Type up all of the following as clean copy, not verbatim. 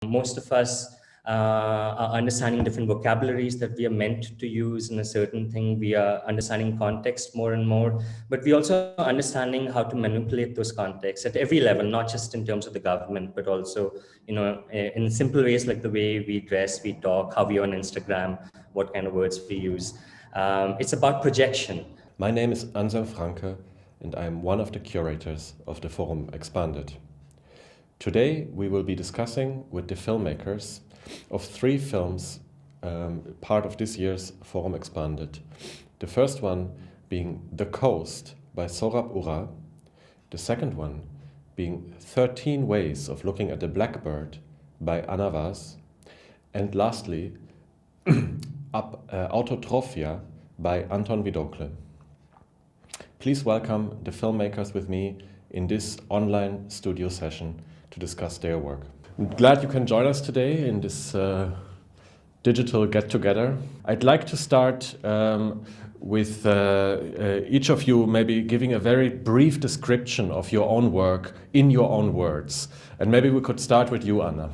Most of us are understanding different vocabularies that we are meant to use in a certain thing. We are understanding context more and more, but we also are understanding how to manipulate those contexts at every level, not just in terms of the government, but also, in simple ways like the way we dress, we talk, how we are on Instagram, what kind of words we use. It's about projection. My name is Anselm Franke, and I am one of the curators of the Forum Expanded. Today we will be discussing with the filmmakers of 3 films part of this year's Forum Expanded. The first one being The Coast by Sohrab Hura, the second one being 13 Ways of Looking at the Blackbird by Anna Vaz, and lastly Autotrophia by Anton Vidokle. Please welcome the filmmakers with me in this online studio session to discuss their work. I'm glad you can join us today in this digital get-together. I'd like to start with each of you maybe giving a very brief description of your own work in your own words. And maybe we could start with you, Anna.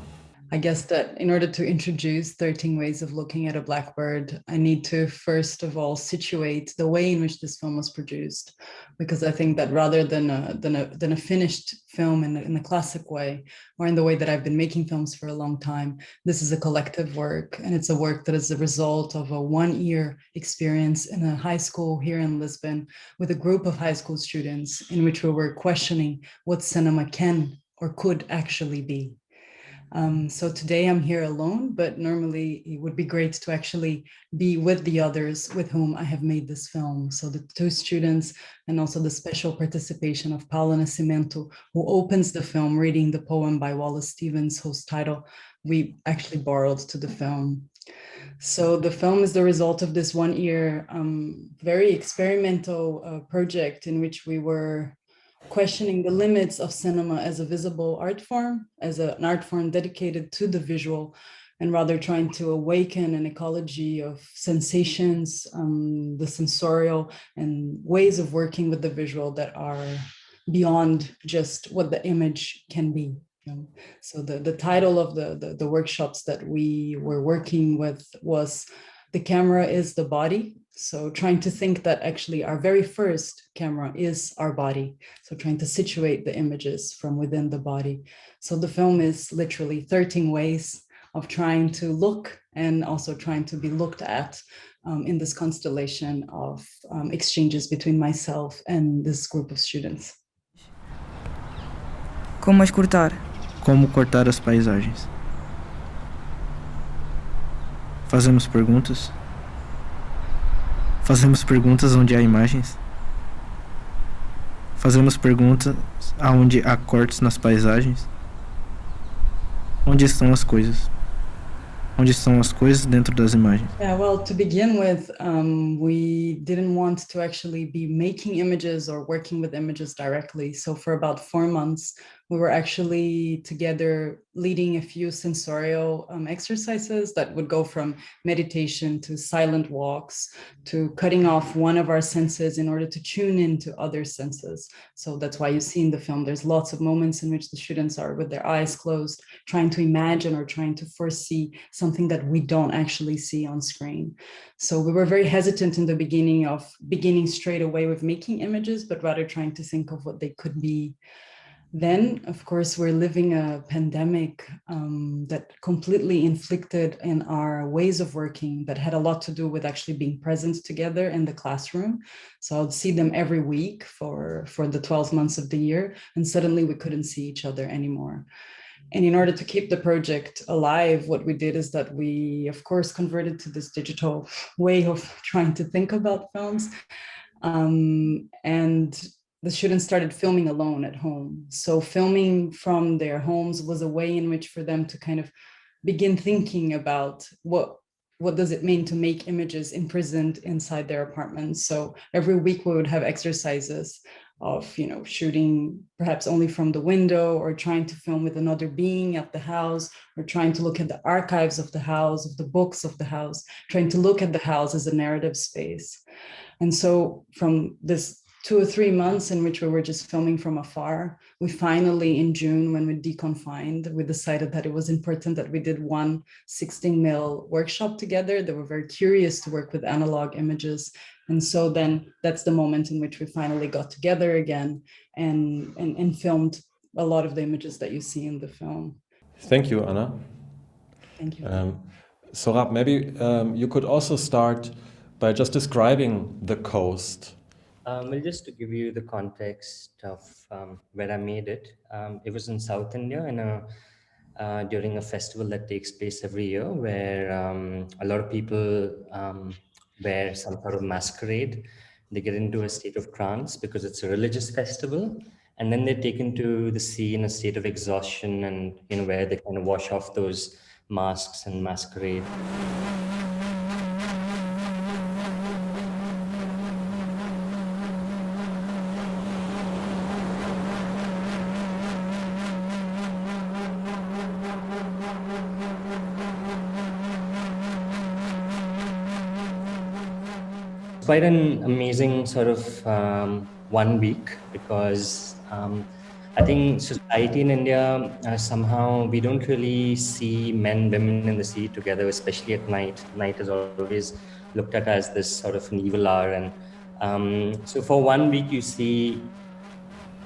I guess that in order to introduce 13 Ways of Looking at a Blackbird, I need to first of all situate the way in which this film was produced, because I think that rather than a finished film in the classic way, or in the way that I've been making films for a long time, this is a collective work, and it's a work that is the result of a 1-year experience in a high school here in Lisbon with a group of high school students in which we were questioning what cinema can or could actually be. So today I'm here alone, but normally it would be great to actually be with the others with whom I have made this film. So the 2 students, and also the special participation of Paula Nascimento, who opens the film reading the poem by Wallace Stevens, whose title we actually borrowed to the film. So the film is the result of this 1-year very experimental project in which we were questioning the limits of cinema as a visible art form, as an art form dedicated to the visual, and rather trying to awaken an ecology of sensations, the sensorial, and ways of working with the visual that are beyond just what the image can be. So the title of the workshops that we were working with was The Camera is the Body. So trying to think that actually our very first camera is our body. So trying to situate the images from within the body. So the film is literally 13 ways of trying to look and also trying to be looked at in this constellation of exchanges between myself and this group of students. Como as cortar? Como cortar as paisagens? Fazemos perguntas. Fazemos perguntas onde há imagens. Fazemos perguntas aonde há cortes nas paisagens. Onde estão as coisas? Onde estão as coisas dentro das imagens? Yeah, well, to begin with, we didn't want to actually be making images or working with images directly. So for about 4 months, we were actually together leading a few sensorial exercises that would go from meditation to silent walks to cutting off one of our senses in order to tune into other senses. So that's why you see in the film, there's lots of moments in which the students are with their eyes closed, trying to imagine or trying to foresee something that we don't actually see on screen. So we were very hesitant in the beginning straight away with making images, but rather trying to think of what they could be. Then, of course, we're living a pandemic that completely inflicted in our ways of working, that had a lot to do with actually being present together in the classroom. So I'd see them every week for the 12 months of the year, and suddenly we couldn't see each other anymore. And in order to keep the project alive, what we did is that we, of course, converted to this digital way of trying to think about films. And the students started filming alone at home. So filming from their homes was a way in which for them to kind of begin thinking about what does it mean to make images imprisoned inside their apartments. So every week we would have exercises of, shooting perhaps only from the window, or trying to film with another being at the house, or trying to look at the archives of the house, of the books of the house, trying to look at the house as a narrative space. And so from this 2 or 3 months in which we were just filming from afar. We finally, in June, when we deconfined, we decided that it was important that we did one 16mm workshop together. They were very curious to work with analog images. And so then that's the moment in which we finally got together again and filmed a lot of the images that you see in the film. Thank you, Anna. Thank you. Sohrab, maybe you could also start by just describing the coast. Well, just to give you the context of where I made it, it was in South India during a festival that takes place every year where a lot of people wear some sort of masquerade. They get into a state of trance because it's a religious festival. And then they're taken to the sea in a state of exhaustion and, where they kind of wash off those masks and masquerade. Quite an amazing sort of 1 week because I think society in India somehow we don't really see men, women in the sea together, especially at night. Night is always looked at as this sort of an evil hour, and so for 1 week you see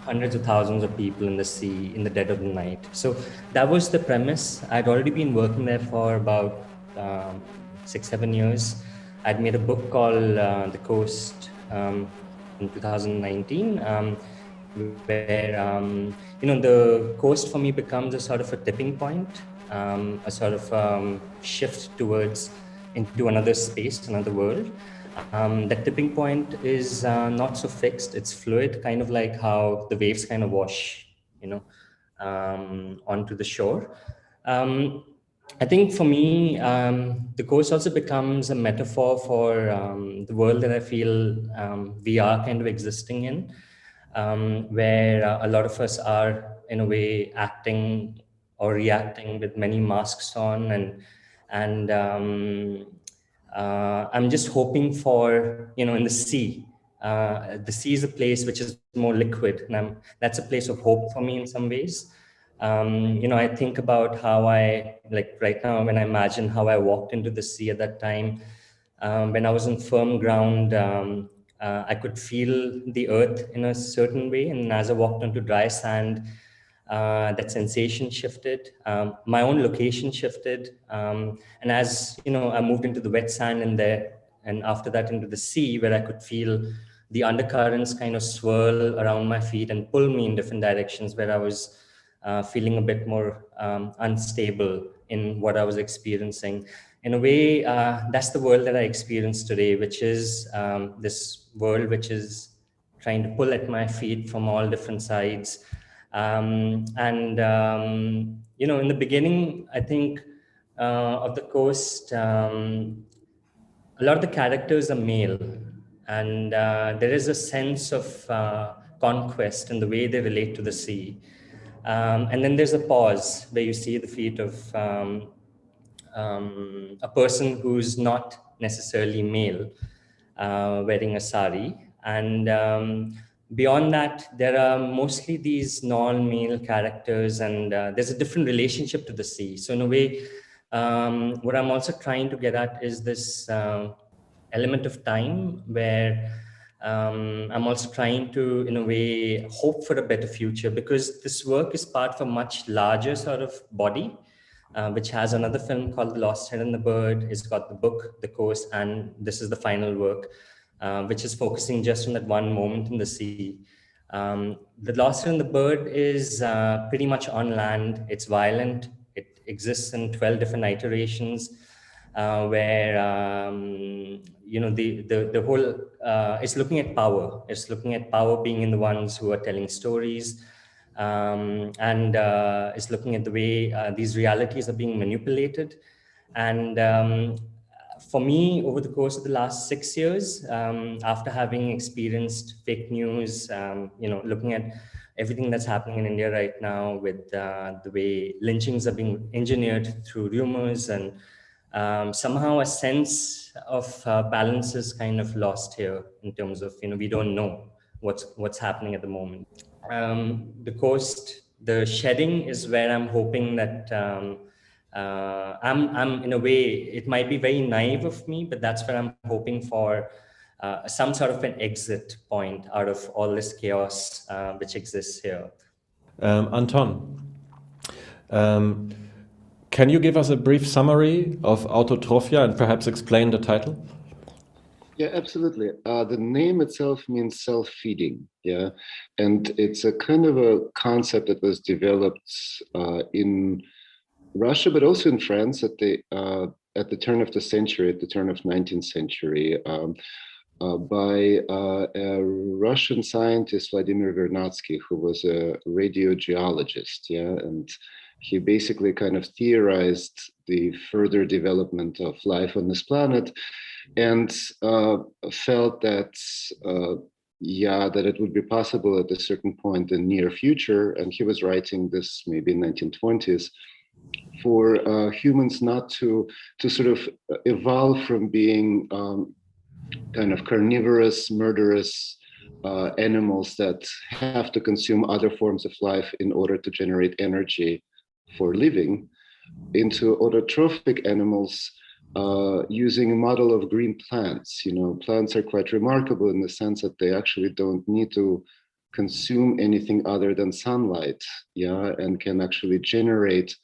hundreds of thousands of people in the sea in the dead of the night. So that was the premise. I'd already been working there for about 6-7 years. I'd made a book called The Coast in 2019, where the coast for me becomes a sort of a tipping point, a sort of shift towards into another space, another world. That tipping point is not so fixed; it's fluid, kind of like how the waves kind of wash, onto the shore. I think for me, the coast also becomes a metaphor for the world that I feel we are kind of existing in, where a lot of us are, in a way, acting or reacting with many masks on, and I'm just hoping for, in the sea. The sea is a place which is more liquid, and that's a place of hope for me in some ways. I think about how like right now, when I imagine how I walked into the sea at that time, when I was on firm ground, I could feel the earth in a certain way. And as I walked onto dry sand, that sensation shifted, my own location shifted. And as, I moved into the wet sand and after that into the sea, where I could feel the undercurrents kind of swirl around my feet and pull me in different directions, where I was feeling a bit more unstable in what I was experiencing. In a way, that's the world that I experience today, which is this world which is trying to pull at my feet from all different sides. In the beginning, I think of the coast, a lot of the characters are male, and there is a sense of conquest in the way they relate to the sea. And then there's a pause where you see the feet of a person who's not necessarily male, wearing a sari. And beyond that, there are mostly these non-male characters, and there's a different relationship to the sea. So in a way, what I'm also trying to get at is this element of time where I'm also trying to, in a way, hope for a better future, because this work is part of a much larger sort of body, which has another film called The Lost Head and the Bird. It's got the book, The Coast, and this is the final work, which is focusing just on that one moment in the sea. The Lost Head and the Bird is pretty much on land. It's violent. It exists in 12 different iterations. Where the whole it's looking at power. It's looking at power being in the ones who are telling stories, and it's looking at the way these realities are being manipulated. And for me, over the course of the last 6 years, after having experienced fake news, looking at everything that's happening in India right now with the way lynchings are being engineered through rumors, and somehow a sense of balance is kind of lost here in terms of, we don't know what's happening at the moment. The coast, the shedding is where I'm hoping that I'm in a way, it might be very naive of me, but that's where I'm hoping for some sort of an exit point out of all this chaos which exists here. Anton, can you give us a brief summary of Autotrophia and perhaps explain the title? Yeah, absolutely. The name itself means self-feeding, yeah, and it's a kind of a concept that was developed in Russia, but also in France at the turn of the century, at the turn of 19th century, by a Russian scientist, Vladimir Vernadsky, who was a radiogeologist, yeah, and he basically kind of theorized the further development of life on this planet, and felt that that it would be possible at a certain point in the near future, and he was writing this maybe in 1920s, for humans not to sort of evolve from being kind of carnivorous, murderous animals that have to consume other forms of life in order to generate energy for living, into autotrophic animals using a model of green plants. You know, plants are quite remarkable in the sense that they actually don't need to consume anything other than sunlight, yeah, and can actually generate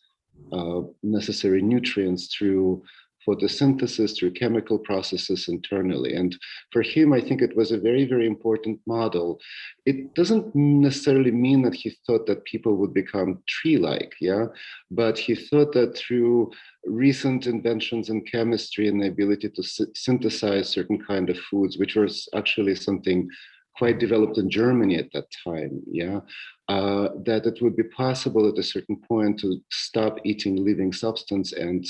necessary nutrients through photosynthesis, through chemical processes internally. And for him, I think it was a very, very important model. It doesn't necessarily mean that he thought that people would become tree-like, yeah, but he thought that through recent inventions in chemistry and the ability to synthesize certain kind of foods, which was actually something quite developed in Germany at that time, yeah, that it would be possible at a certain point to stop eating living substance and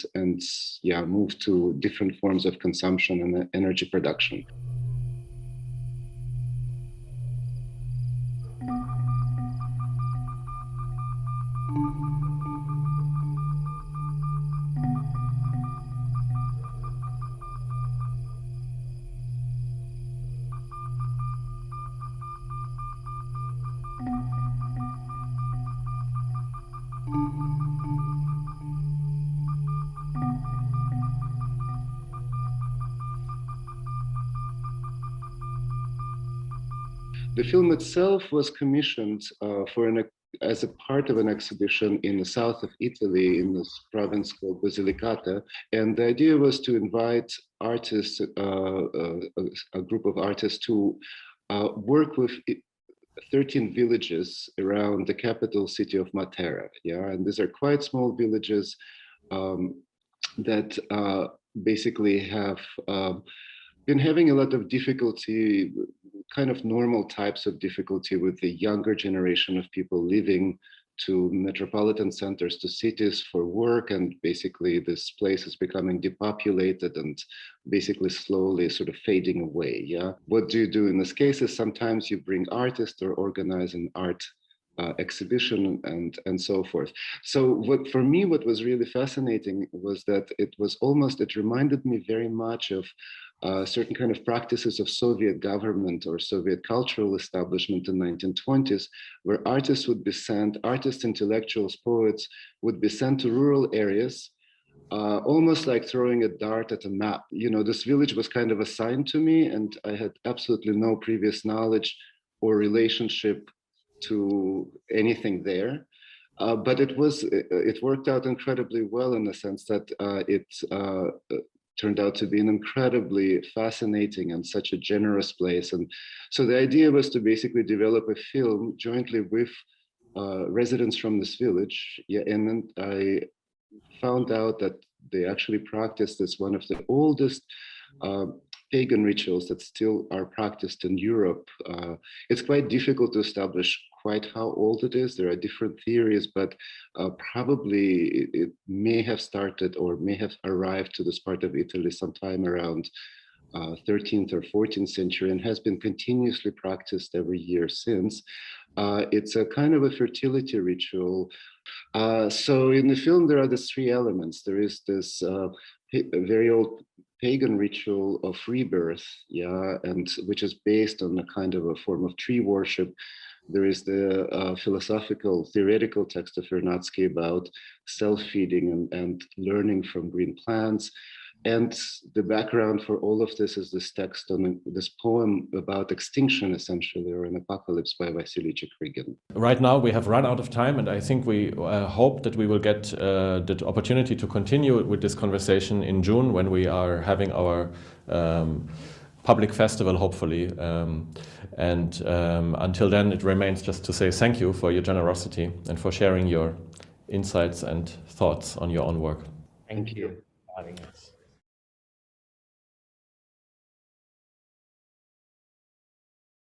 move to different forms of consumption and energy production. The film itself was commissioned as a part of an exhibition in the south of Italy, in this province called Basilicata. And the idea was to invite artists, a group of artists, to work with 13 villages around the capital city of Matera. Yeah, and these are quite small villages that basically have been having a lot of difficulty, kind of normal types of difficulty, with the younger generation of people living to metropolitan centers, to cities for work, and basically this place is becoming depopulated and basically slowly sort of fading away. Yeah, what do you do in this case is sometimes you bring artists or organize an art exhibition and so forth. So for me, what was really fascinating was that it reminded me very much of certain kind of practices of Soviet government or Soviet cultural establishment in the 1920s, where artists, intellectuals, poets would be sent to rural areas, almost like throwing a dart at a map. You know, this village was kind of assigned to me, and I had absolutely no previous knowledge or relationship to anything there. But it worked out incredibly well, in the sense that it turned out to be an incredibly fascinating and such a generous place. And so the idea was to basically develop a film jointly with residents from this village. Yeah, and then I found out that they actually practiced this, one of the oldest pagan rituals that still are practiced in Europe. It's quite difficult to establish quite how old it is. There are different theories, but probably it may have started or may have arrived to this part of Italy sometime around 13th or 14th century, and has been continuously practiced every year since. It's a kind of a fertility ritual. So in the film, there are these three elements. There is this very old pagan ritual of rebirth, yeah, and which is based on a kind of a form of tree worship. There is the philosophical, theoretical text of Vernadsky about self-feeding and learning from green plants. And the background for all of this is this text on this poem about extinction, essentially, or an apocalypse by Vasily Chikrigan. Right now we have run out of time, and I think we hope that we will get the opportunity to continue with this conversation in June when we are having our public festival, hopefully. Until then, it remains just to say thank you for your generosity and for sharing your insights and thoughts on your own work. Thank you for having us.